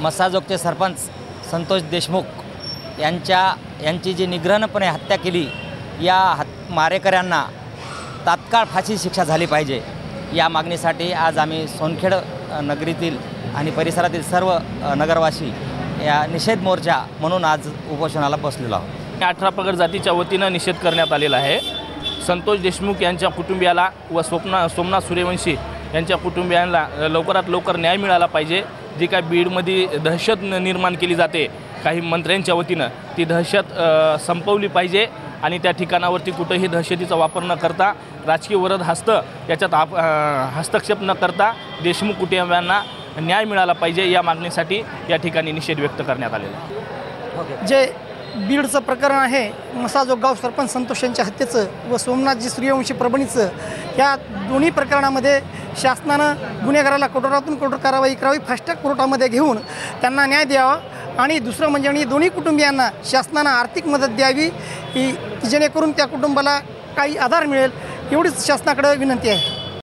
मसाजोगचे सरपंच संतोष देशमुख यांची जी निग्रहपणे हत्या केली, या मारेकऱ्यांना तात्काळ फाशी शिक्षा झाली पाहिजे या मागणीसाठी आज आम्ही सोनखेड नगरीतील आणि परिसरातील सर्व नगरवासी या निषेध मोर्चा म्हणून आज उपोषणाला बसलेलो आहोत। 18 पगड जातीच्या वतीनं निषेध करण्यात आलेला आहे। संतोष देशमुख यांच्या कुटुंबियाला व सोमनाथ सूर्यवंशी यांच्या कुटुंबियांना लवकरात लवकर न्याय मिळाला पाहिजे। जी काय बीडमध्ये दहशत निर्माण केली जाते काही मंत्र्यांच्या वतीनं, ती दहशत संपवली पाहिजे आणि त्या ठिकाणावरती कुठेही दहशतीचा वापर न करता, राजकीय वरद याच्यात हस्तक्षेप न करता देशमुख कुटुंबियांना न्याय मिळाला पाहिजे या मागणीसाठी या ठिकाणी निषेध व्यक्त करण्यात आलेला आहे। जे बीडचं प्रकरण आहे, मसाजोग गाव सरपंच संतोष यांच्या हत्येचं व सोमनाथजी सूर्यवंशी परभणीचं, या दोन्ही प्रकरणामध्ये शासनानं गुन्हेगाराला कठोरातून कठोर कारवाई करावी, फास्ट ट्रॅक कोर्टामध्ये घेऊन त्यांना न्याय द्यावा आणि दुसरं म्हणजे दोन्ही कुटुंबियांना शासनानं आर्थिक मदत द्यावी, जेणेकरून त्या कुटुंबाला काही आधार मिळेल, एवढीच शासनाकडे विनंती आहे।